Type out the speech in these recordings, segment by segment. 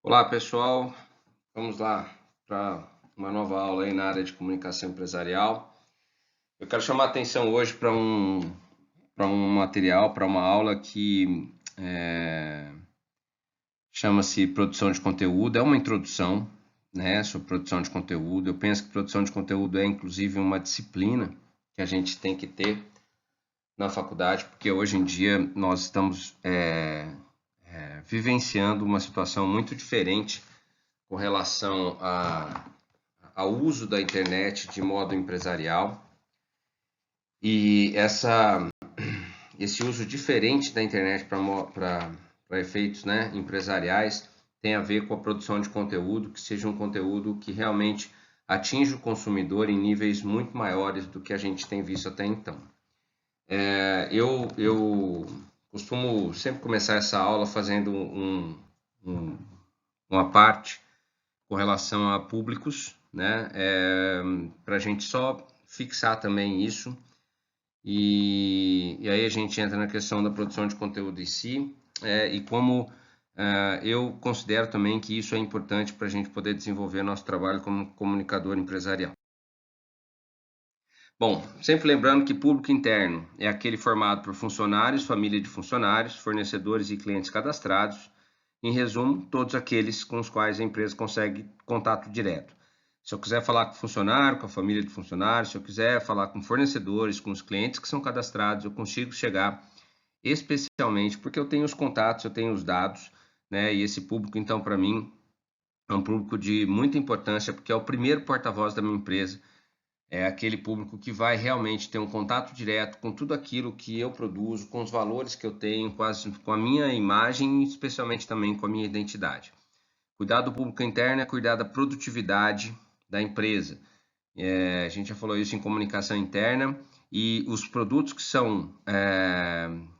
Olá pessoal, vamos lá para uma nova aula aí na área de comunicação empresarial. Eu quero chamar a atenção hoje para um material, para uma aula que chama-se produção de conteúdo. É uma introdução, né, sobre produção de conteúdo. Eu penso que produção de conteúdo é inclusive uma disciplina que a gente tem que ter na faculdade, porque hoje em dia nós estamos vivenciando uma situação muito diferente com relação ao uso da internet de modo empresarial. E esse uso diferente da internet para efeitos, né, empresariais tem a ver com a produção de conteúdo, que seja um conteúdo que realmente atinja o consumidor em níveis muito maiores do que a gente tem visto até então. Eu costumo sempre começar essa aula fazendo uma parte com relação a públicos, né? Para a gente só fixar também isso. E aí a gente entra na questão da produção de conteúdo em si, e como eu considero também que isso é importante para a gente poder desenvolver nosso trabalho como comunicador empresarial. Bom, sempre lembrando que público interno é aquele formado por funcionários, família de funcionários, fornecedores e clientes cadastrados. Em resumo, todos aqueles com os quais a empresa consegue contato direto. Se eu quiser falar com o funcionário, com a família de funcionários, se eu quiser falar com fornecedores, com os clientes que são cadastrados, eu consigo chegar especialmente porque eu tenho os contatos, eu tenho os dados, né? E esse público, então, para mim, é um público de muita importância, porque é o primeiro porta-voz da minha empresa. É aquele público que vai realmente ter um contato direto com tudo aquilo que eu produzo, com os valores que eu tenho, com a minha imagem e especialmente também com a minha identidade. Cuidar do público interno é cuidar da produtividade da empresa. A gente já falou isso em comunicação interna, e os produtos que são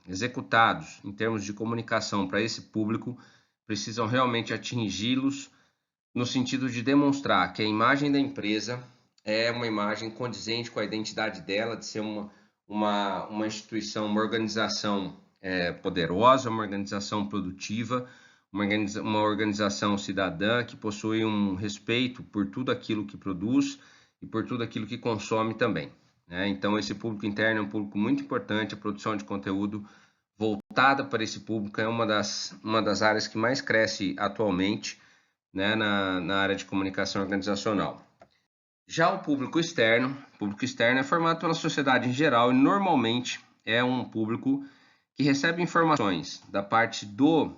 executados em termos de comunicação para esse público precisam realmente atingi-los no sentido de demonstrar que a imagem da empresa é uma imagem condizente com a identidade dela, de ser uma instituição, uma organização poderosa, uma organização produtiva, uma organização cidadã que possui um respeito por tudo aquilo que produz e por tudo aquilo que consome também, né? Então, esse público interno é um público muito importante. A produção de conteúdo voltada para esse público é uma das áreas que mais cresce atualmente, né, na área de comunicação organizacional. Já o público externo é formado pela sociedade em geral e normalmente é um público que recebe informações da parte do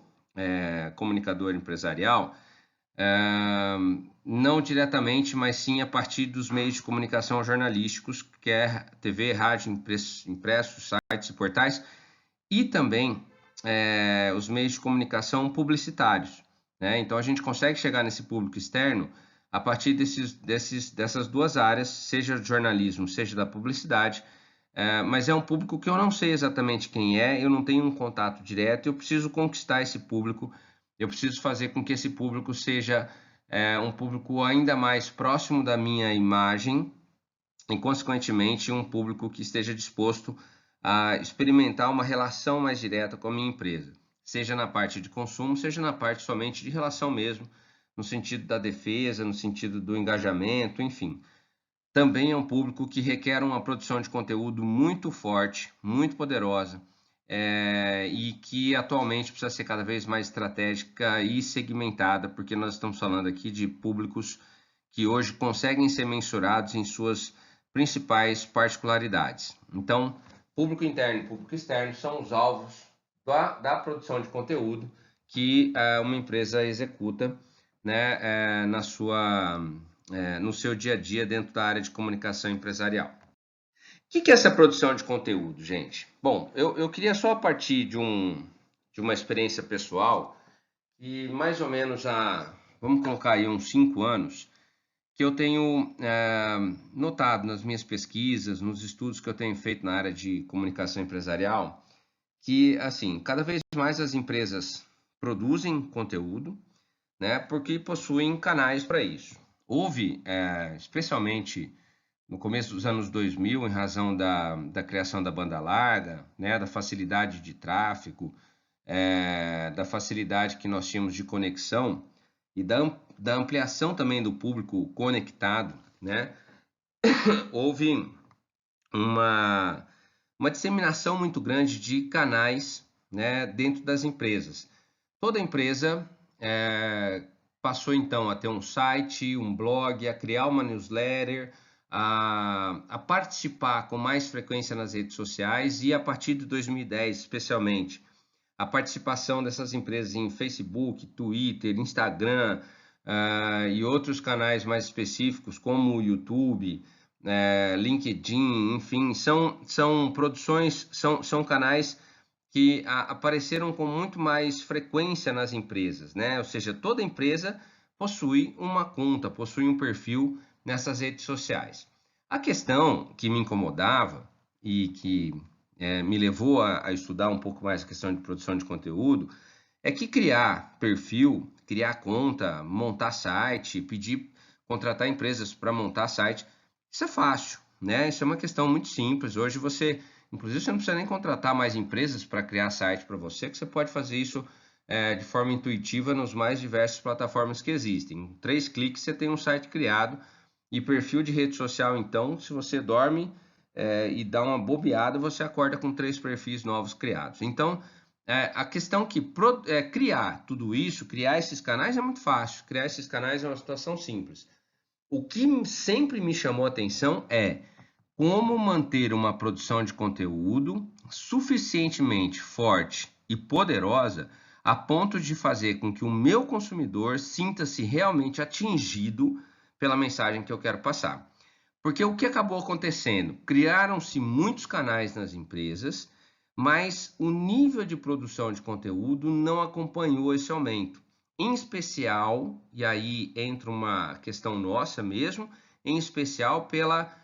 comunicador empresarial, não diretamente, mas sim a partir dos meios de comunicação jornalísticos, que é TV, rádio, impressos, sites e portais, e também os meios de comunicação publicitários, né? Então a gente consegue chegar nesse público externo a partir dessas duas áreas, seja do jornalismo, seja da publicidade, mas é um público que eu não sei exatamente quem é, eu não tenho um contato direto, eu preciso conquistar esse público, eu preciso fazer com que esse público seja um público ainda mais próximo da minha imagem e, consequentemente, um público que esteja disposto a experimentar uma relação mais direta com a minha empresa, seja na parte de consumo, seja na parte somente de relação mesmo, no sentido da defesa, no sentido do engajamento, enfim. Também é um público que requer uma produção de conteúdo muito forte, muito poderosa, e que atualmente precisa ser cada vez mais estratégica e segmentada, porque nós estamos falando aqui de públicos que hoje conseguem ser mensurados em suas principais particularidades. Então, público interno e público externo são os alvos da produção de conteúdo que uma empresa executa, né, no seu dia a dia dentro da área de comunicação empresarial. O que é essa produção de conteúdo, gente? Bom, eu queria só partir de uma experiência pessoal e mais ou menos vamos colocar aí uns 5 anos, que eu tenho notado nas minhas pesquisas, nos estudos que eu tenho feito na área de comunicação empresarial, que, assim, cada vez mais as empresas produzem conteúdo, né, porque possuem canais para isso. Houve, especialmente no começo dos anos 2000, em razão da criação da banda larga, né, da facilidade de tráfego, da facilidade que nós tínhamos de conexão, e da ampliação também do público conectado, né, houve uma disseminação muito grande de canais, né, dentro das empresas. Toda empresa passou então a ter um site, um blog, a criar uma newsletter, a participar com mais frequência nas redes sociais e a partir de 2010, especialmente, a participação dessas empresas em Facebook, Twitter, Instagram e outros canais mais específicos, como o YouTube, LinkedIn, enfim, são produções, são canais que apareceram com muito mais frequência nas empresas, né? Ou seja, toda empresa possui uma conta, possui um perfil nessas redes sociais. A questão que me incomodava e que me levou a estudar um pouco mais a questão de produção de conteúdo é que criar perfil, criar conta, montar site, contratar empresas para montar site, isso é fácil, né? Isso é uma questão muito simples. Hoje inclusive, você não precisa nem contratar mais empresas para criar site para você, que você pode fazer isso de forma intuitiva nos mais diversas plataformas que existem. Em 3 cliques você tem um site criado e perfil de rede social, então, se você dorme e dá uma bobeada, você acorda com 3 perfis novos criados. Então, a questão que criar tudo isso, criar esses canais é muito fácil. Criar esses canais é uma situação simples. O que sempre me chamou a atenção é como manter uma produção de conteúdo suficientemente forte e poderosa a ponto de fazer com que o meu consumidor sinta-se realmente atingido pela mensagem que eu quero passar. Porque o que acabou acontecendo? Criaram-se muitos canais nas empresas, mas o nível de produção de conteúdo não acompanhou esse aumento. Em especial, e aí entra uma questão nossa mesmo, em especial pela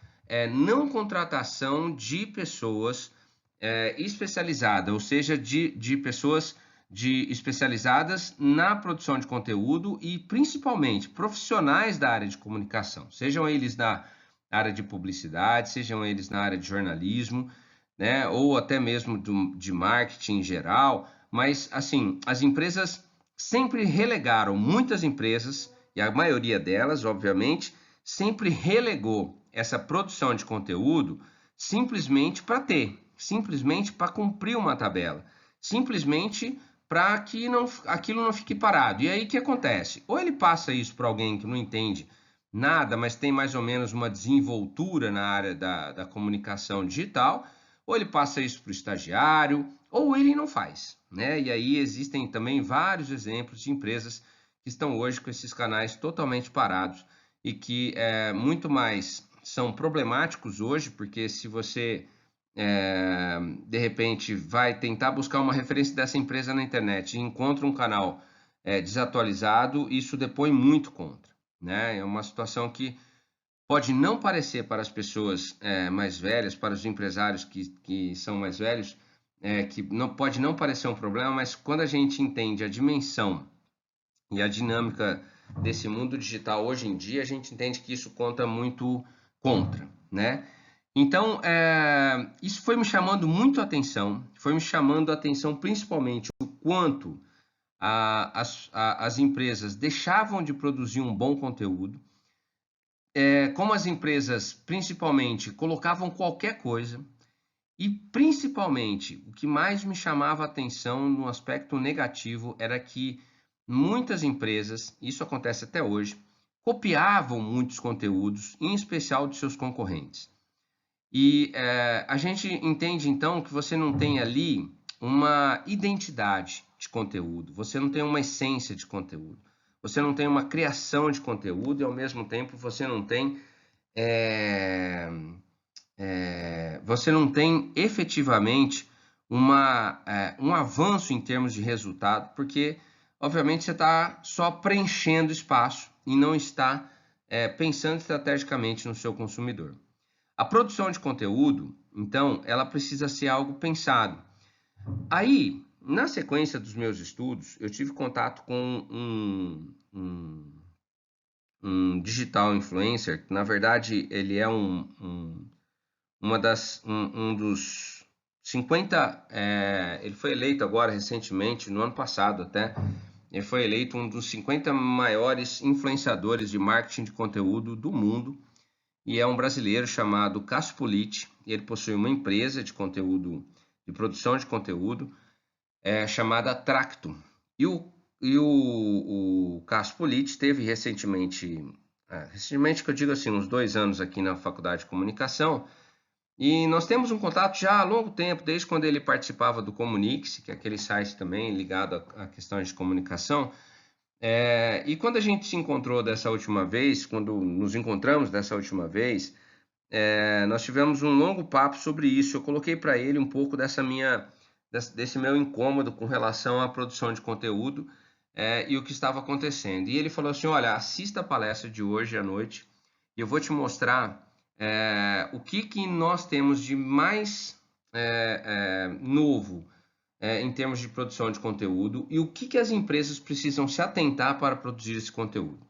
não contratação de pessoas especializadas, ou seja, de pessoas especializadas na produção de conteúdo e principalmente profissionais da área de comunicação, sejam eles na área de publicidade, sejam eles na área de jornalismo, né, ou até mesmo de marketing em geral, mas assim, as empresas sempre relegaram, muitas empresas, e a maioria delas, obviamente, sempre relegou essa produção de conteúdo simplesmente para simplesmente para cumprir uma tabela, simplesmente para que aquilo não fique parado. E aí o que acontece? Ou ele passa isso para alguém que não entende nada, mas tem mais ou menos uma desenvoltura na área da comunicação digital, ou ele passa isso para o estagiário, ou ele não faz, né? E aí existem também vários exemplos de empresas que estão hoje com esses canais totalmente parados e que muito mais são problemáticos hoje, porque se você de repente vai tentar buscar uma referência dessa empresa na internet e encontra um canal desatualizado, isso depõe muito contra, né? É uma situação que pode não parecer para as pessoas mais velhas, para os empresários que são mais velhos, que pode não parecer um problema, mas quando a gente entende a dimensão e a dinâmica desse mundo digital hoje em dia, a gente entende que isso conta muito contra, né? Então, isso foi me chamando muito a atenção, foi me chamando a atenção principalmente o quanto as empresas deixavam de produzir um bom conteúdo, como as empresas principalmente colocavam qualquer coisa, e principalmente o que mais me chamava a atenção no aspecto negativo era que muitas empresas, isso acontece até hoje, copiavam muitos conteúdos, em especial de seus concorrentes. E a gente entende então que você não tem ali uma identidade de conteúdo, você não tem uma essência de conteúdo, você não tem uma criação de conteúdo e ao mesmo tempo você não tem efetivamente um avanço em termos de resultado, porque obviamente você está só preenchendo espaço e não está pensando estrategicamente no seu consumidor. A produção de conteúdo, então, ela precisa ser algo pensado. Aí, na sequência dos meus estudos, eu tive contato com um digital influencer, que na verdade ele é um dos 50, ele foi eleito agora recentemente, no ano passado até, ele foi eleito um dos 50 maiores influenciadores de marketing de conteúdo do mundo, e é um brasileiro chamado Cássio Politi. Ele possui uma empresa de conteúdo, de produção de conteúdo, chamada Tracto. E o Cássio Politi teve recentemente que eu digo assim, uns 2 anos aqui na Faculdade de Comunicação, e nós temos um contato já há longo tempo, desde quando ele participava do Comunix, que é aquele site também ligado a questões de comunicação. E quando a gente se encontrou dessa última vez, quando nos encontramos dessa última vez, nós tivemos um longo papo sobre isso. Eu coloquei para ele um pouco desse meu incômodo com relação à produção de conteúdo e o que estava acontecendo. E ele falou assim, olha, assista a palestra de hoje à noite e eu vou te mostrar o que nós temos de mais novo em termos de produção de conteúdo e o que as empresas precisam se atentar para produzir esse conteúdo.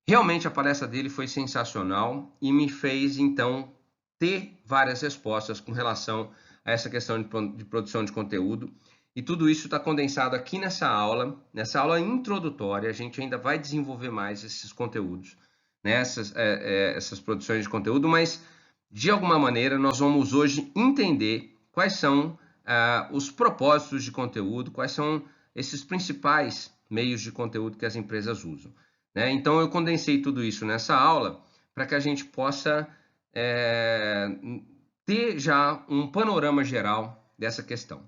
Realmente a palestra dele foi sensacional e me fez, então, ter várias respostas com relação a essa questão de produção de conteúdo. E tudo isso está condensado aqui nessa aula introdutória. A gente ainda vai desenvolver mais esses conteúdos, né? essas produções de conteúdo, mas, de alguma maneira, nós vamos hoje entender quais são os propósitos de conteúdo, quais são esses principais meios de conteúdo que as empresas usam. Né? Então, eu condensei tudo isso nessa aula para que a gente possa ter já um panorama geral dessa questão.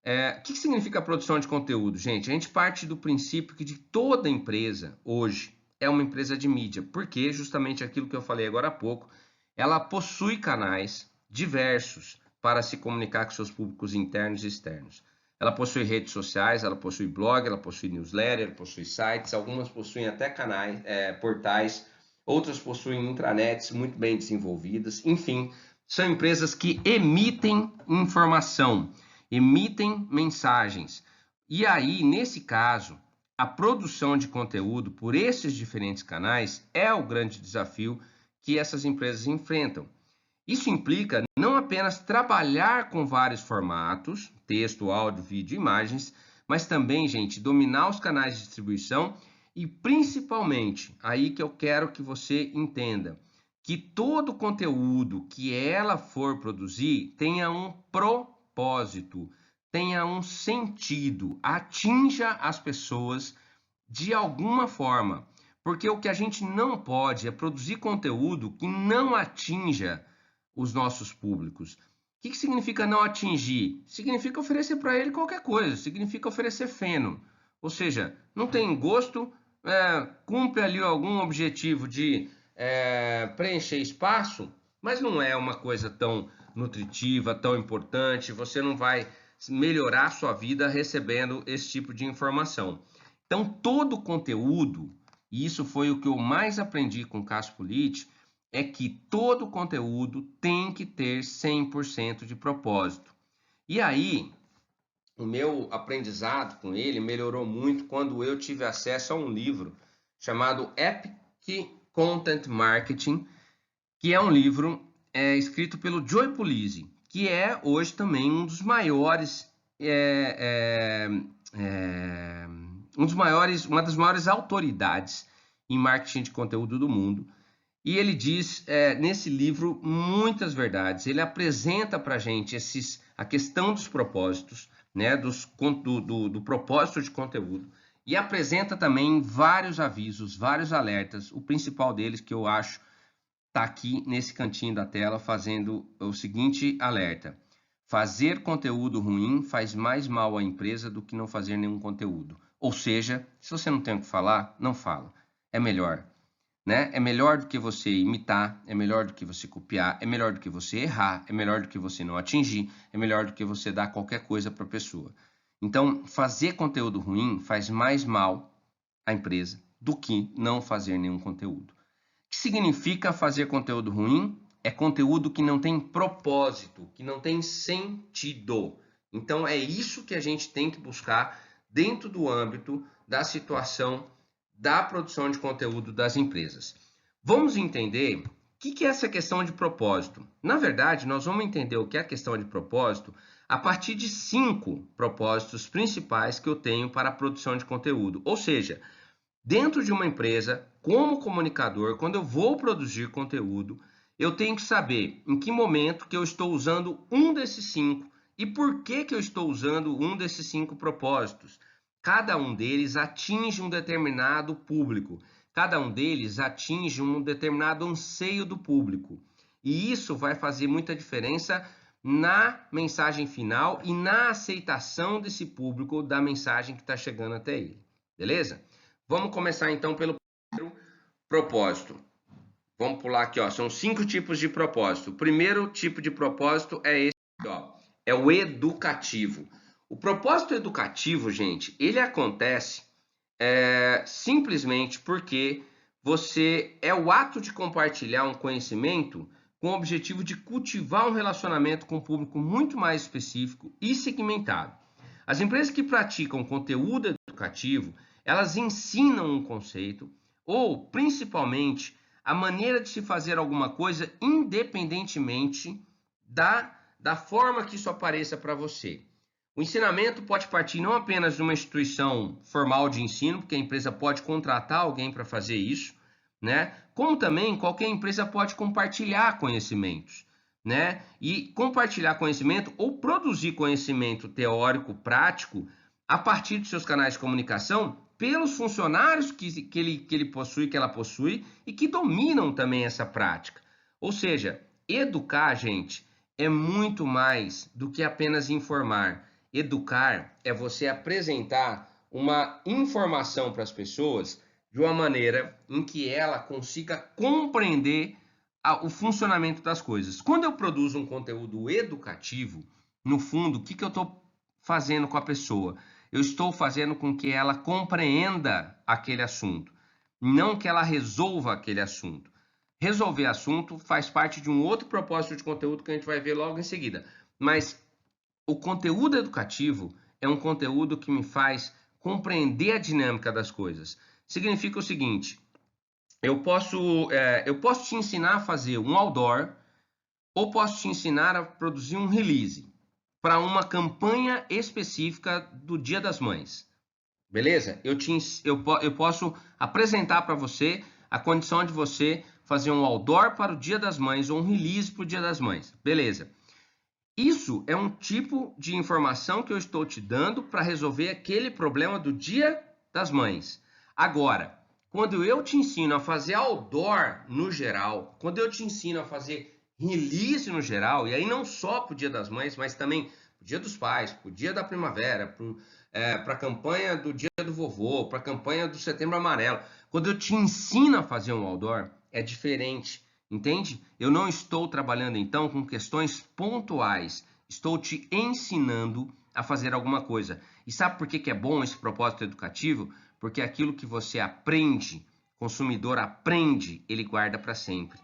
O que significa a produção de conteúdo, gente? A gente parte do princípio que de toda empresa, hoje, é uma empresa de mídia, porque justamente aquilo que eu falei agora há pouco, ela possui canais diversos para se comunicar com seus públicos internos e externos. Ela possui redes sociais, ela possui blog, ela possui newsletter, ela possui sites, algumas possuem até canais, portais, outras possuem intranets muito bem desenvolvidas. Enfim, são empresas que emitem informação, emitem mensagens. E aí, nesse caso, a produção de conteúdo por esses diferentes canais é o grande desafio que essas empresas enfrentam. Isso implica não apenas trabalhar com vários formatos, texto, áudio, vídeo, imagens, mas também, gente, dominar os canais de distribuição e principalmente, aí que eu quero que você entenda, que todo conteúdo que ela for produzir tenha um propósito, tenha um sentido, atinja as pessoas de alguma forma. Porque o que a gente não pode é produzir conteúdo que não atinja os nossos públicos. O que significa não atingir? Significa oferecer para ele qualquer coisa, significa oferecer feno. Ou seja, não tem gosto, cumpre ali algum objetivo de preencher espaço, mas não é uma coisa tão nutritiva, tão importante, você não vai melhorar a sua vida recebendo esse tipo de informação. Então, todo conteúdo, e isso foi o que eu mais aprendi com o Cássio Politi, é que todo conteúdo tem que ter 100% de propósito. E aí, o meu aprendizado com ele melhorou muito quando eu tive acesso a um livro chamado Epic Content Marketing, que é um livro escrito pelo Joe Pulizzi, que é hoje também um dos maiores, uma das maiores autoridades em marketing de conteúdo do mundo. E ele diz nesse livro muitas verdades. Ele apresenta para a gente a questão dos propósitos, né, do propósito de conteúdo, e apresenta também vários avisos, vários alertas. O principal deles, que eu acho, está aqui nesse cantinho da tela, fazendo o seguinte alerta: fazer conteúdo ruim faz mais mal à empresa do que não fazer nenhum conteúdo. Ou seja, se você não tem o que falar, não fala. É melhor. Né? É melhor do que você imitar, é melhor do que você copiar, é melhor do que você errar, é melhor do que você não atingir, é melhor do que você dar qualquer coisa para a pessoa. Então, fazer conteúdo ruim faz mais mal à empresa do que não fazer nenhum conteúdo. O que significa fazer conteúdo ruim? É conteúdo que não tem propósito, que não tem sentido. Então, é isso que a gente tem que buscar dentro do âmbito da situação da produção de conteúdo das empresas. Vamos entender o que é essa questão de propósito. Na verdade, nós vamos entender o que é a questão de propósito a partir de 5 propósitos principais que eu tenho para a produção de conteúdo. Ou seja, dentro de uma empresa, como comunicador, quando eu vou produzir conteúdo, eu tenho que saber em que momento que eu estou usando um desses 5 e por que eu estou usando um desses 5 propósitos. Cada um deles atinge um determinado público, cada um deles atinge um determinado anseio do público. E isso vai fazer muita diferença na mensagem final e na aceitação desse público da mensagem que está chegando até ele. Beleza? Vamos começar então pelo primeiro propósito. Vamos pular aqui, ó. São 5 tipos de propósito. O primeiro tipo de propósito é esse aqui, ó. É o educativo. O propósito educativo, gente, ele acontece simplesmente porque você é o ato de compartilhar um conhecimento com o objetivo de cultivar um relacionamento com um público muito mais específico e segmentado. As empresas que praticam conteúdo educativo, elas ensinam um conceito ou, principalmente, a maneira de se fazer alguma coisa independentemente da forma que isso apareça para você. O ensinamento pode partir não apenas de uma instituição formal de ensino, porque a empresa pode contratar alguém para fazer isso, né? Como também qualquer empresa pode compartilhar conhecimentos, né? E compartilhar conhecimento ou produzir conhecimento teórico, prático, a partir de seus canais de comunicação, pelos funcionários que ele possui, que ela possui, e que dominam também essa prática. Ou seja, educar, gente, é muito mais do que apenas informar. Educar é você apresentar uma informação para as pessoas de uma maneira em que ela consiga compreender o funcionamento das coisas. Quando eu produzo um conteúdo educativo, no fundo, o que eu estou fazendo com a pessoa? Eu estou fazendo com que ela compreenda aquele assunto, não que ela resolva aquele assunto. Resolver assunto faz parte de um outro propósito de conteúdo que a gente vai ver logo em seguida. Mas o conteúdo educativo é um conteúdo que me faz compreender a dinâmica das coisas. Significa o seguinte, eu posso te ensinar a fazer um outdoor ou posso te ensinar a produzir um release para uma campanha específica do Dia das Mães. Beleza? Eu posso apresentar para você a condição de você fazer um outdoor para o Dia das Mães ou um release para o Dia das Mães. Beleza. Isso é um tipo de informação que eu estou te dando para resolver aquele problema do Dia das Mães. Agora, quando eu te ensino a fazer outdoor no geral, quando eu te ensino a fazer release no geral, e aí não só para o Dia das Mães, mas também para o Dia dos Pais, para o Dia da Primavera, para a campanha do Dia do Vovô, para a campanha do Setembro Amarelo, quando eu te ensino a fazer um outdoor, é diferente. Entende? Eu não estou trabalhando então com questões pontuais, estou te ensinando a fazer alguma coisa. E sabe por que é bom esse propósito educativo? Porque aquilo que você aprende, consumidor aprende, ele guarda para sempre,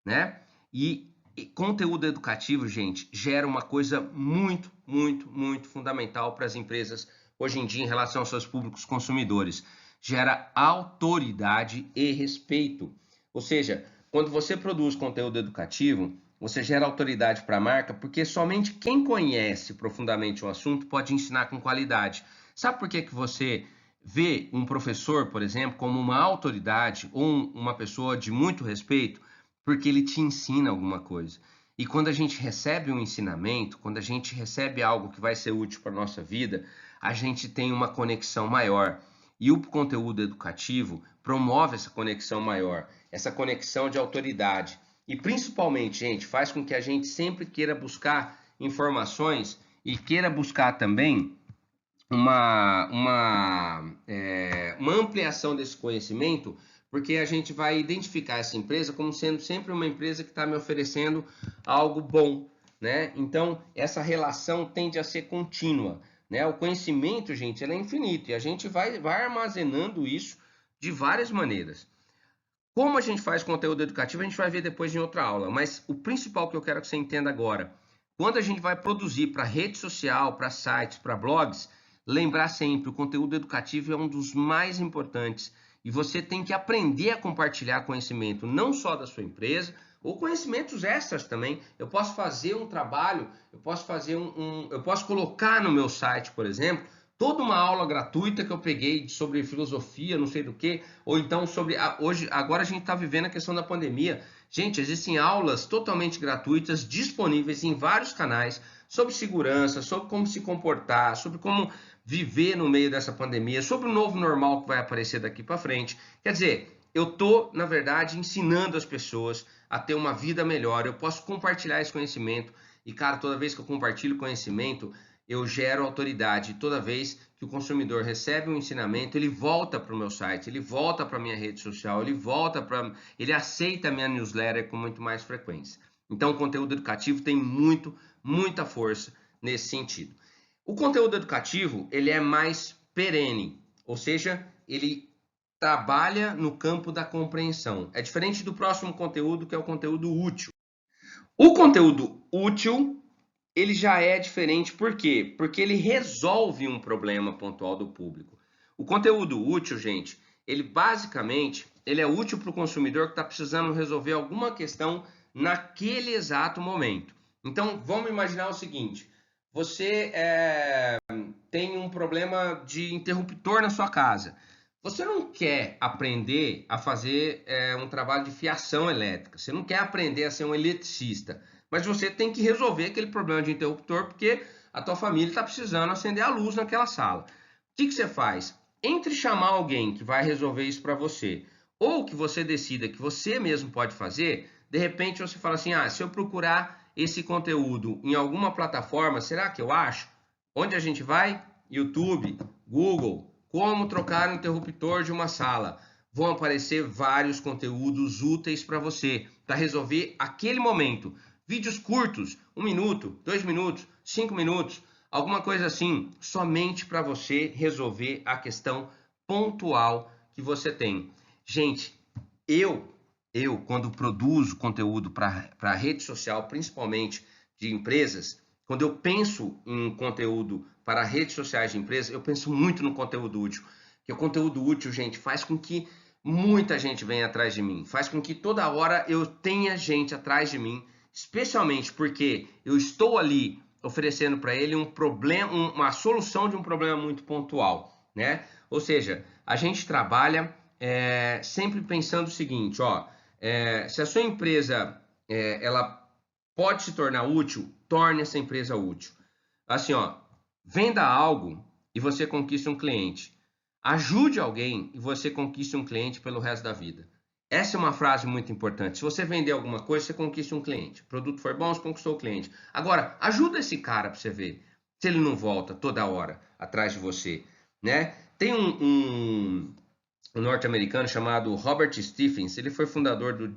né? E conteúdo educativo, gente, gera uma coisa muito, muito, muito fundamental para as empresas hoje em dia em relação aos seus públicos consumidores. Gera autoridade e respeito. Ou seja, quando você produz conteúdo educativo, você gera autoridade para a marca, porque somente quem conhece profundamente o assunto pode ensinar com qualidade. Sabe por que você vê um professor, por exemplo, como uma autoridade ou uma pessoa de muito respeito? Porque ele te ensina alguma coisa. E quando a gente recebe um ensinamento, quando a gente recebe algo que vai ser útil para a nossa vida, a gente tem uma conexão maior. E o conteúdo educativo promove essa conexão maior, essa conexão de autoridade. E principalmente, gente, faz com que a gente sempre queira buscar informações e queira buscar também uma ampliação desse conhecimento, porque a gente vai identificar essa empresa como sendo sempre uma empresa que está me oferecendo algo bom, né? Então, essa relação tende a ser contínua, né? O conhecimento, gente, ele é infinito e a gente vai armazenando isso de várias maneiras. Como a gente faz conteúdo educativo, a gente vai ver depois em outra aula, mas o principal que eu quero que você entenda agora, quando a gente vai produzir para rede social, para sites, para blogs, lembrar sempre, o conteúdo educativo é um dos mais importantes e você tem que aprender a compartilhar conhecimento não só da sua empresa ou conhecimentos extras também. Eu posso fazer um trabalho, eu posso fazer eu posso colocar no meu site, por exemplo, toda uma aula gratuita que eu peguei sobre filosofia, não sei do que, ou então sobre agora a gente está vivendo a questão da pandemia. Gente, existem aulas totalmente gratuitas disponíveis em vários canais sobre segurança, sobre como se comportar, sobre como viver no meio dessa pandemia, sobre o novo normal que vai aparecer daqui para frente. Quer dizer, eu tô, na verdade, ensinando as pessoas a ter uma vida melhor. Eu posso compartilhar esse conhecimento e, cara, toda vez que eu compartilho conhecimento, eu gero autoridade. Toda vez que o consumidor recebe um ensinamento, ele volta para o meu site, ele volta para a minha rede social, ele aceita a minha newsletter com muito mais frequência. Então, o conteúdo educativo tem muita força nesse sentido. O conteúdo educativo, ele é mais perene, ou seja, ele trabalha no campo da compreensão. É diferente do próximo conteúdo, que é o conteúdo útil. O conteúdo útil, ele já é diferente, por quê? Porque ele resolve um problema pontual do público. O conteúdo útil, gente, ele basicamente ele é útil para o consumidor que está precisando resolver alguma questão naquele exato momento. Então, vamos imaginar o seguinte, você tem um problema de interruptor na sua casa. Você não quer aprender a fazer um trabalho de fiação elétrica, você não quer aprender a ser um eletricista, mas você tem que resolver aquele problema de interruptor porque a tua família está precisando acender a luz naquela sala. O que você faz? Entre chamar alguém que vai resolver isso para você ou que você decida que você mesmo pode fazer, de repente você fala assim, se eu procurar esse conteúdo em alguma plataforma, será que eu acho? Onde a gente vai? YouTube, Google, como trocar o interruptor de uma sala. Vão aparecer vários conteúdos úteis para você, para resolver aquele momento. Vídeos curtos, 1 minuto, 2 minutos, 5 minutos, alguma coisa assim, somente para você resolver a questão pontual que você tem. Gente, eu quando produzo conteúdo para rede social, principalmente de empresas, quando eu penso em conteúdo para redes sociais de empresas, eu penso muito no conteúdo útil. Porque o conteúdo útil, gente, faz com que muita gente venha atrás de mim. Faz com que toda hora eu tenha gente atrás de mim, especialmente porque eu estou ali oferecendo para ele um problema, uma solução de um problema muito pontual, né? Ou seja, a gente trabalha sempre pensando o seguinte, se a sua empresa ela pode se tornar útil, torne essa empresa útil. Assim, venda algo e você conquista um cliente. Ajude alguém e você conquista um cliente pelo resto da vida. Essa é uma frase muito importante. Se você vender alguma coisa, você conquista um cliente. O produto for bom, você conquistou o cliente. Agora, ajuda esse cara para você ver se ele não volta toda hora atrás de você, né? Tem um norte-americano chamado Robert Stephens. Ele foi fundador do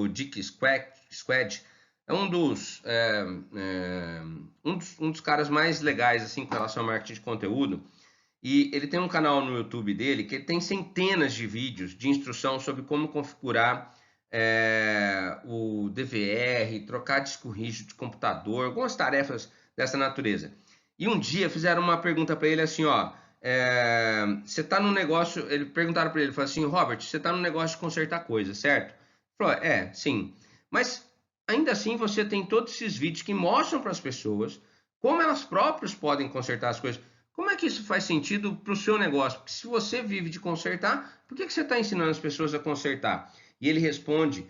Geek Squad. É um dos caras mais legais assim com relação ao marketing de conteúdo. E ele tem um canal no YouTube dele que tem centenas de vídeos de instrução sobre como configurar o DVR, trocar disco rígido de computador, algumas tarefas dessa natureza. E um dia fizeram uma pergunta para ele assim, você está no negócio, perguntaram para ele, falaram assim, Robert, você está no negócio de consertar coisas, certo? Ele falou, sim, mas ainda assim você tem todos esses vídeos que mostram para as pessoas como elas próprias podem consertar as coisas. Como é que isso faz sentido para o seu negócio? Porque se você vive de consertar, por que você está ensinando as pessoas a consertar? E ele responde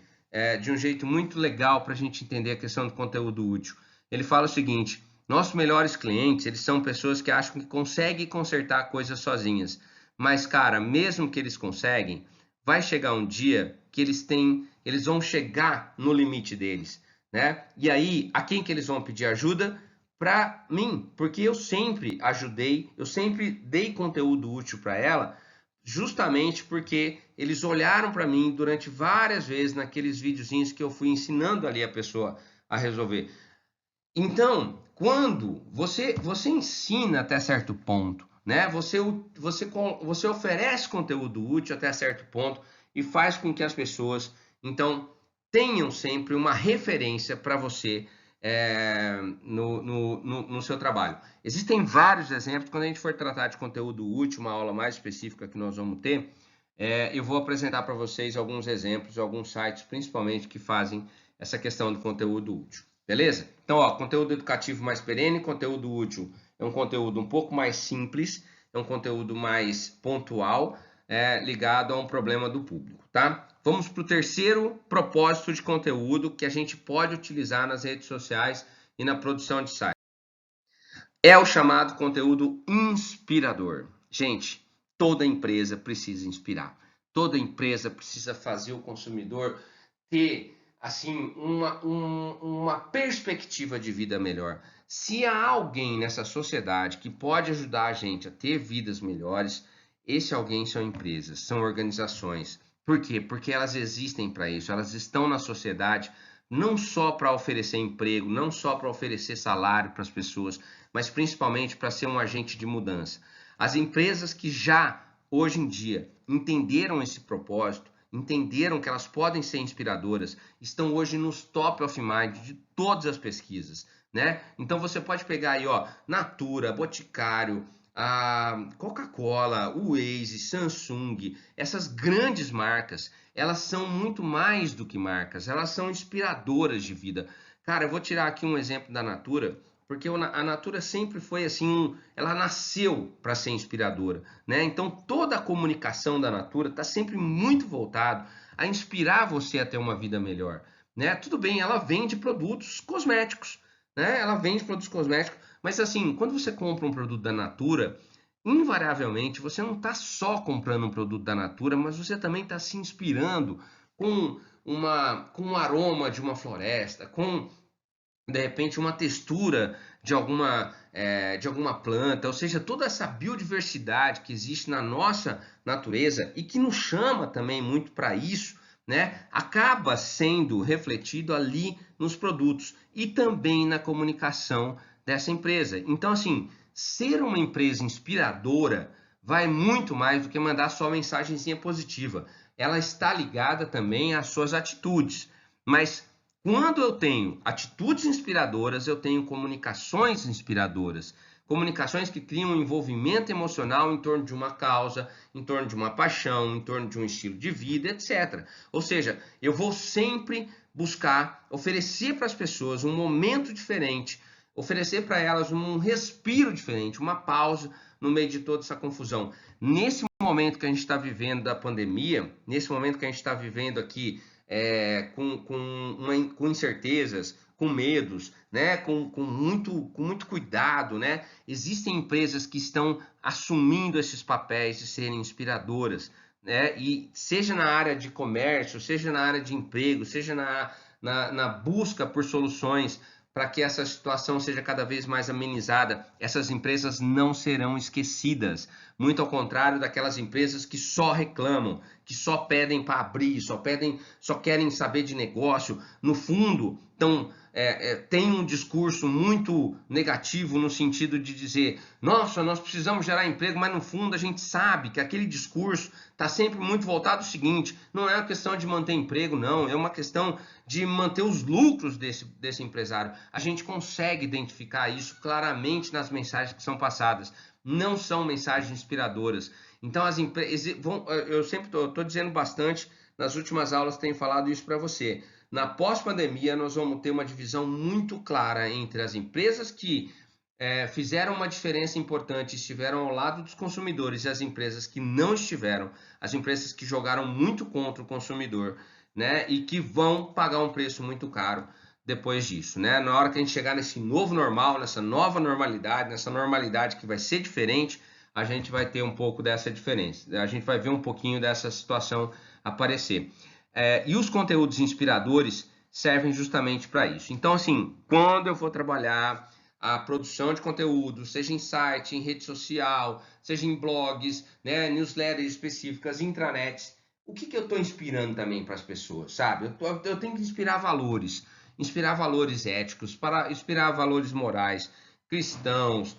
de um jeito muito legal para a gente entender a questão do conteúdo útil. Ele fala o seguinte, nossos melhores clientes, eles são pessoas que acham que conseguem consertar coisas sozinhas. Mas, cara, mesmo que eles conseguem, vai chegar um dia que eles vão chegar no limite deles, né? E aí, a quem que eles vão pedir ajuda? Para mim, porque eu sempre ajudei, eu sempre dei conteúdo útil para ela, justamente porque eles olharam para mim durante várias vezes naqueles videozinhos que eu fui ensinando ali a pessoa a resolver. Então, quando você ensina até certo ponto, né? Você oferece conteúdo útil até certo ponto e faz com que as pessoas, então, tenham sempre uma referência para você no seu trabalho. Existem vários exemplos, quando a gente for tratar de conteúdo útil, uma aula mais específica que nós vamos ter, eu vou apresentar para vocês alguns exemplos, alguns sites, principalmente, que fazem essa questão do conteúdo útil, beleza? Então, ó, conteúdo educativo mais perene, conteúdo útil é um conteúdo um pouco mais simples, é um conteúdo mais pontual, ligado a um problema do público, tá? Vamos para o terceiro propósito de conteúdo que a gente pode utilizar nas redes sociais e na produção de site. É o chamado conteúdo inspirador. Gente, toda empresa precisa inspirar. Toda empresa precisa fazer o consumidor ter assim uma perspectiva de vida melhor. Se há alguém nessa sociedade que pode ajudar a gente a ter vidas melhores, esse alguém são empresas, são organizações. Por quê? Porque elas existem para isso, elas estão na sociedade não só para oferecer emprego, não só para oferecer salário para as pessoas, mas principalmente para ser um agente de mudança. As empresas que já hoje em dia entenderam esse propósito, entenderam que elas podem ser inspiradoras, estão hoje nos top of mind de todas as pesquisas, né? Então você pode pegar aí, ó, Natura, Boticário, a Coca-Cola, o Waze, Samsung, essas grandes marcas, elas são muito mais do que marcas, elas são inspiradoras de vida. Cara, eu vou tirar aqui um exemplo da Natura, porque a Natura sempre foi assim, ela nasceu para ser inspiradora, né? Então toda a comunicação da Natura está sempre muito voltado a inspirar você a ter uma vida melhor, né? Tudo bem, ela vende produtos cosméticos, né? Ela vende produtos cosméticos, mas assim, quando você compra um produto da Natura, invariavelmente você não está só comprando um produto da Natura, mas você também está se inspirando com com um aroma de uma floresta, com de repente uma textura de alguma planta, ou seja, toda essa biodiversidade que existe na nossa natureza e que nos chama também muito para isso, né, acaba sendo refletido ali nos produtos e também na comunicação dessa empresa. Então, assim, ser uma empresa inspiradora vai muito mais do que mandar só mensagenzinha positiva. Ela está ligada também às suas atitudes, mas quando eu tenho atitudes inspiradoras, eu tenho comunicações inspiradoras. Comunicações que criam um envolvimento emocional em torno de uma causa, em torno de uma paixão, em torno de um estilo de vida, etc. Ou seja, eu vou sempre buscar oferecer para as pessoas um momento diferente, oferecer para elas um respiro diferente, uma pausa no meio de toda essa confusão. Nesse momento que a gente está vivendo da pandemia, nesse momento que a gente está vivendo aqui com incertezas, com medos, né? com muito cuidado, né? Existem empresas que estão assumindo esses papéis de serem inspiradoras, né? E seja na área de comércio, seja na área de emprego, seja na busca por soluções para que essa situação seja cada vez mais amenizada, essas empresas não serão esquecidas. Muito ao contrário daquelas empresas que só reclamam, que só pedem para abrir, só querem saber de negócio. No fundo, tem um discurso muito negativo no sentido de dizer, nossa, nós precisamos gerar emprego, mas no fundo a gente sabe que aquele discurso está sempre muito voltado ao seguinte, não é uma questão de manter emprego, não, é uma questão de manter os lucros desse empresário. A gente consegue identificar isso claramente nas mensagens que são passadas. Não são mensagens inspiradoras. Então, as empresas eu sempre estou dizendo bastante, nas últimas aulas tenho falado isso para você. Na pós-pandemia, nós vamos ter uma divisão muito clara entre as empresas que fizeram uma diferença importante, estiveram ao lado dos consumidores, e as empresas que não estiveram, as empresas que jogaram muito contra o consumidor, né, e que vão pagar um preço muito caro depois disso, né? Na hora que a gente chegar nesse novo normal, nessa nova normalidade, nessa normalidade que vai ser diferente, a gente vai ter um pouco dessa diferença. A gente vai ver um pouquinho dessa situação aparecer. E os conteúdos inspiradores servem justamente para isso. Então, assim, quando eu for trabalhar a produção de conteúdo, seja em site, em rede social, seja em blogs, né, newsletters específicas, intranets, o que eu estou inspirando também para as pessoas, sabe? Eu tenho que inspirar valores éticos, para inspirar valores morais, cristãos,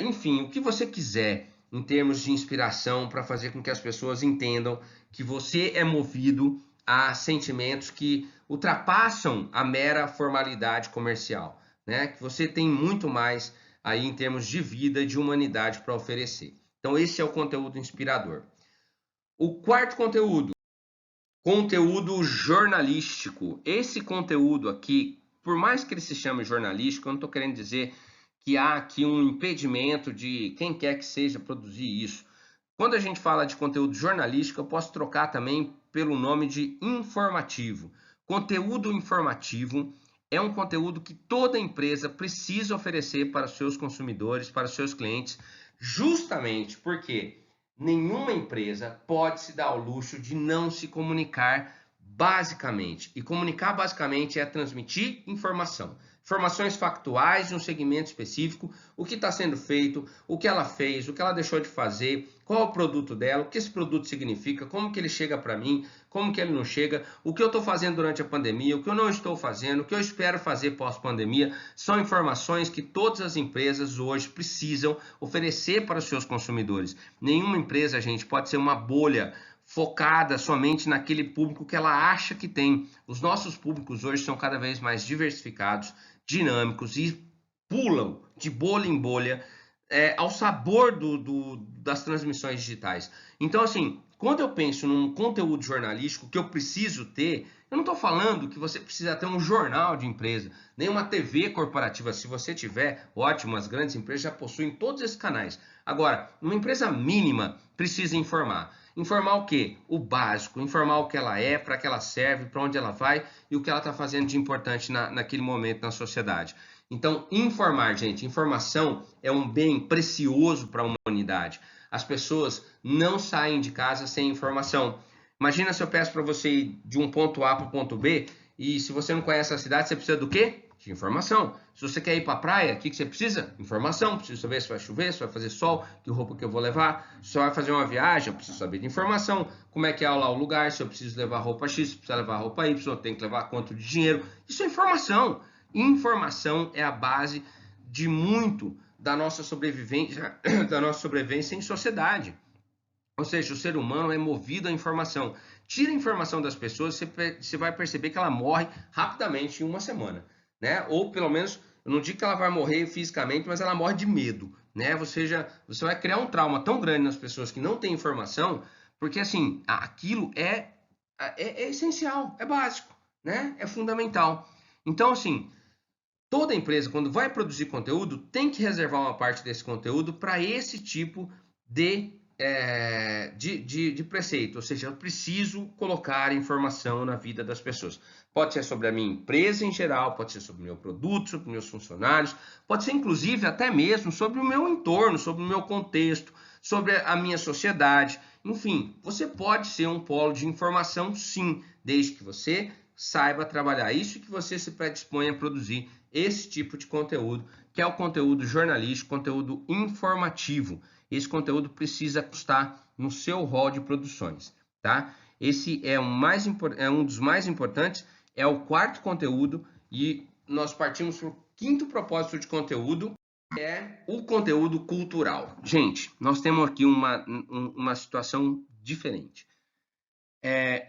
enfim, o que você quiser em termos de inspiração para fazer com que as pessoas entendam que você é movido a sentimentos que ultrapassam a mera formalidade comercial, né? Que você tem muito mais aí em termos de vida e de humanidade para oferecer. Então esse é o conteúdo inspirador. O quarto conteúdo Conteúdo jornalístico. Esse conteúdo aqui, por mais que ele se chame jornalístico, eu não estou querendo dizer que há aqui um impedimento de quem quer que seja produzir isso. Quando a gente fala de conteúdo jornalístico, eu posso trocar também pelo nome de informativo. Conteúdo informativo é um conteúdo que toda empresa precisa oferecer para os seus consumidores, para os seus clientes, justamente porque nenhuma empresa pode se dar ao luxo de não se comunicar basicamente. E comunicar basicamente é transmitir informação. Informações factuais de um segmento específico, o que está sendo feito, o que ela fez, o que ela deixou de fazer, qual é o produto dela, o que esse produto significa, como que ele chega para mim, como que ele não chega, o que eu estou fazendo durante a pandemia, o que eu não estou fazendo, o que eu espero fazer pós-pandemia. São informações que todas as empresas hoje precisam oferecer para os seus consumidores. Nenhuma empresa, gente, pode ser uma bolha focada somente naquele público que ela acha que tem. Os nossos públicos hoje são cada vez mais diversificados, dinâmicos e pulam de bolha em bolha ao sabor das transmissões digitais. Então, assim, quando eu penso num conteúdo jornalístico que eu preciso ter, eu não estou falando que você precisa ter um jornal de empresa, nem uma TV corporativa. Se você tiver, ótimo, as grandes empresas já possuem todos esses canais. Agora, uma empresa mínima precisa informar. Informar o quê? O básico, informar o que ela é, para que ela serve, para onde ela vai e o que ela está fazendo de importante naquele momento na sociedade. Então, informar, gente, informação é um bem precioso para a humanidade. As pessoas não saem de casa sem informação. Imagina se eu peço para você ir de um ponto A para o ponto B e se você não conhece a cidade, você precisa do quê? De informação. Se você quer ir para a praia, o que você precisa? Informação. Preciso saber se vai chover, se vai fazer sol, que roupa que eu vou levar. Se você vai fazer uma viagem, eu preciso saber de informação. Como é que é lá o lugar, se eu preciso levar roupa X, se precisa levar roupa Y, eu tenho que levar quanto de dinheiro. Isso é informação. Informação é a base de muito da nossa sobrevivência em sociedade. Ou seja, o ser humano é movido à informação. Tira a informação das pessoas, você vai perceber que ela morre rapidamente em uma semana, né? Ou pelo menos, eu não digo que ela vai morrer fisicamente, mas ela morre de medo, né? Você vai criar um trauma tão grande nas pessoas que não têm informação, porque assim, aquilo é essencial, é básico, né? É fundamental. Então, assim, toda empresa, quando vai produzir conteúdo, tem que reservar uma parte desse conteúdo para esse tipo de preceito, ou seja, eu preciso colocar informação na vida das pessoas. Pode ser sobre a minha empresa em geral, pode ser sobre o meu produto, sobre meus funcionários, pode ser inclusive até mesmo sobre o meu entorno, sobre o meu contexto, sobre a minha sociedade. Enfim, você pode ser um polo de informação, sim, desde que você saiba trabalhar isso e que você se predisponha a produzir esse tipo de conteúdo, que é o conteúdo jornalístico, conteúdo informativo. Esse conteúdo precisa constar no seu rol de produções, tá? Esse é um dos mais importantes, é o quarto conteúdo e nós partimos para o quinto propósito de conteúdo, que é o conteúdo cultural. Gente, nós temos aqui uma situação diferente.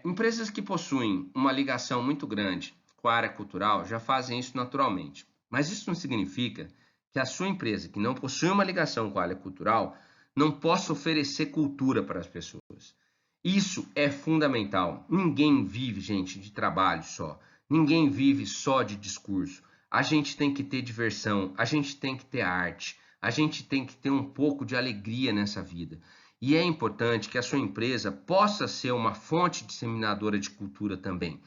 Empresas que possuem uma ligação muito grande com a área cultural já fazem isso naturalmente. Mas isso não significa que a sua empresa, que não possui uma ligação com a área cultural, não possa oferecer cultura para as pessoas. Isso é fundamental. Ninguém vive, gente, de trabalho só. Ninguém vive só de discurso. A gente tem que ter diversão, a gente tem que ter arte, a gente tem que ter um pouco de alegria nessa vida. E é importante que a sua empresa possa ser uma fonte disseminadora de cultura também.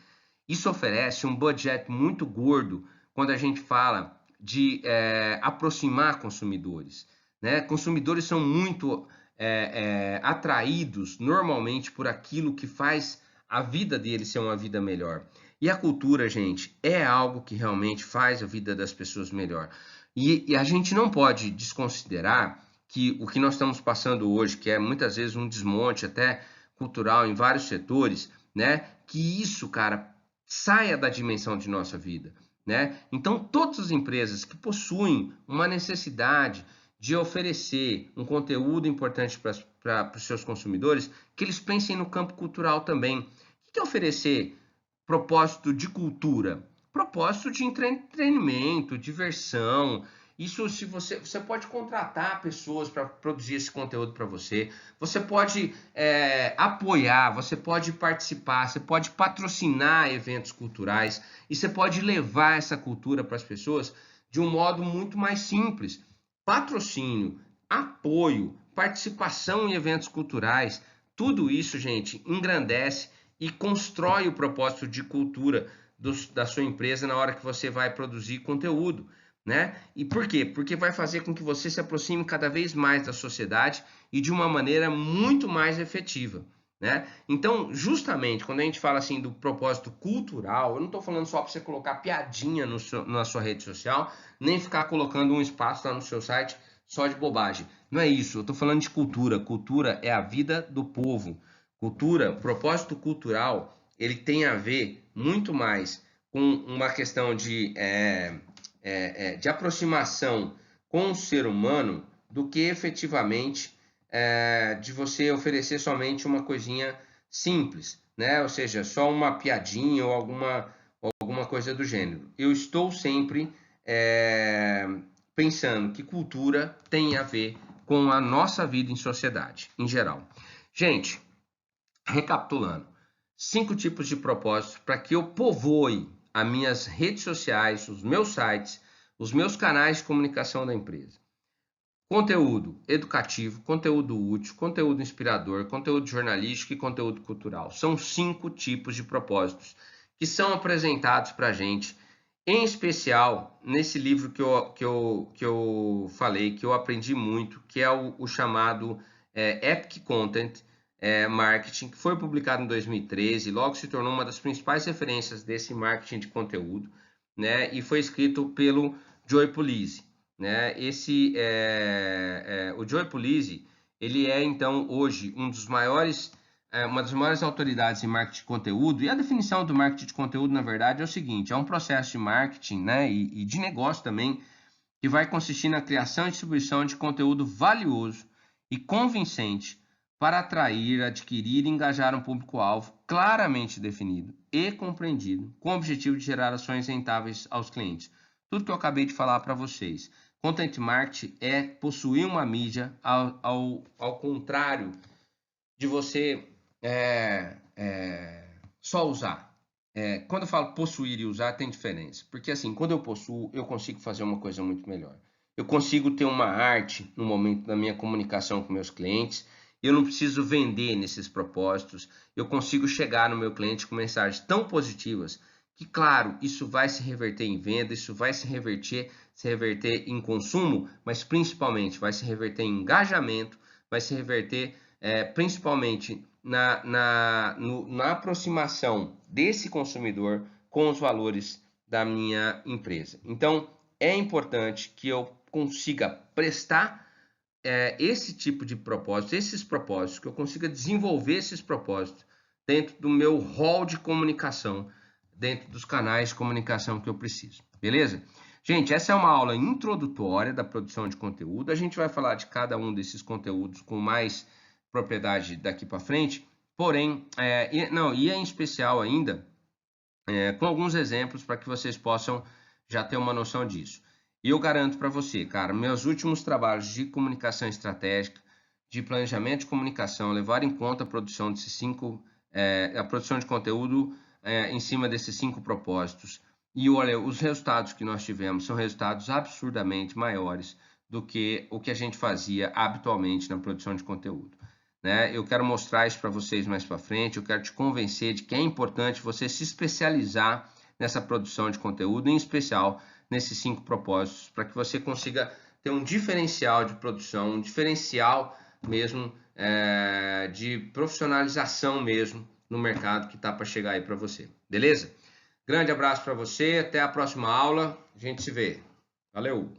Isso oferece um budget muito gordo quando a gente fala de aproximar consumidores, né? Consumidores são muito atraídos normalmente por aquilo que faz a vida deles ser uma vida melhor. E a cultura, gente, é algo que realmente faz a vida das pessoas melhor. E a gente não pode desconsiderar que o que nós estamos passando hoje, que é muitas vezes um desmonte até cultural em vários setores, né? Que isso, cara, saia da dimensão de nossa vida, né? Então, todas as empresas que possuem uma necessidade de oferecer um conteúdo importante para os seus consumidores, que eles pensem no campo cultural também. O que é oferecer propósito de cultura? Propósito de entretenimento, diversão, Isso, se você pode contratar pessoas para produzir esse conteúdo para você, você pode apoiar, você pode participar, você pode patrocinar eventos culturais e você pode levar essa cultura para as pessoas de um modo muito mais simples. Patrocínio, apoio, participação em eventos culturais, tudo isso, gente, engrandece e constrói o propósito de cultura da sua empresa na hora que você vai produzir conteúdo, né? E por quê? Porque vai fazer com que você se aproxime cada vez mais da sociedade e de uma maneira muito mais efetiva, né? Então, justamente, quando a gente fala assim do propósito cultural, eu não estou falando só para você colocar piadinha na sua rede social, nem ficar colocando um espaço lá no seu site só de bobagem. Não é isso, eu estou falando de cultura. Cultura é a vida do povo. Cultura, propósito cultural, ele tem a ver muito mais com uma questão de aproximação com o ser humano do que efetivamente de você oferecer somente uma coisinha simples, né? Ou seja, só uma piadinha ou alguma coisa do gênero. Eu estou sempre pensando que cultura tem a ver com a nossa vida em sociedade, em geral. Gente, recapitulando, 5 tipos de propósitos para que eu povoe as minhas redes sociais, os meus sites, os meus canais de comunicação da empresa. Conteúdo educativo, conteúdo útil, conteúdo inspirador, conteúdo jornalístico e conteúdo cultural. São 5 tipos de propósitos que são apresentados para a gente, em especial nesse livro que eu falei, que eu aprendi muito, que é o chamado Epic Content Marketing, que foi publicado em 2013, logo se tornou uma das principais referências desse marketing de conteúdo, né? E foi escrito pelo Joe Pulizzi, né? O Joe Pulizzi, ele é então hoje uma das maiores autoridades em marketing de conteúdo. E a definição do marketing de conteúdo, na verdade, é o seguinte: é um processo de marketing, né, e de negócio também, que vai consistir na criação e distribuição de conteúdo valioso e convincente para atrair, adquirir e engajar um público-alvo claramente definido e compreendido, com o objetivo de gerar ações rentáveis aos clientes. Tudo que eu acabei de falar para vocês. Content marketing é possuir uma mídia, ao contrário de você só usar. Quando eu falo possuir e usar, tem diferença. Porque assim, quando eu possuo, eu consigo fazer uma coisa muito melhor. Eu consigo ter uma arte no momento da minha comunicação com meus clientes. Eu não preciso vender nesses propósitos. Eu consigo chegar no meu cliente com mensagens tão positivas que, claro, isso vai se reverter em venda, isso vai se reverter em consumo, mas principalmente vai se reverter em engajamento, vai se reverter principalmente na aproximação desse consumidor com os valores da minha empresa. Então, é importante que eu consiga prestar esse tipo de propósito, esses propósitos, que eu consiga desenvolver esses propósitos dentro do meu hall de comunicação, dentro dos canais de comunicação que eu preciso. Beleza? Gente, essa é uma aula introdutória da produção de conteúdo. A gente vai falar de cada um desses conteúdos com mais propriedade daqui para frente, porém, e em especial ainda, com alguns exemplos para que vocês possam já ter uma noção disso. E eu garanto para você, cara, meus últimos trabalhos de comunicação estratégica, de planejamento de comunicação, levar em conta a produção desses a produção de conteúdo em cima desses 5 propósitos. E olha, os resultados que nós tivemos são resultados absurdamente maiores do que o que a gente fazia habitualmente na produção de conteúdo. Né? Eu quero mostrar isso para vocês mais para frente, eu quero te convencer de que é importante você se especializar nessa produção de conteúdo, em especial nesses 5 propósitos, para que você consiga ter um diferencial de produção, um diferencial mesmo de profissionalização mesmo no mercado que está para chegar aí para você. Beleza? Grande abraço para você, até a próxima aula, a gente se vê. Valeu!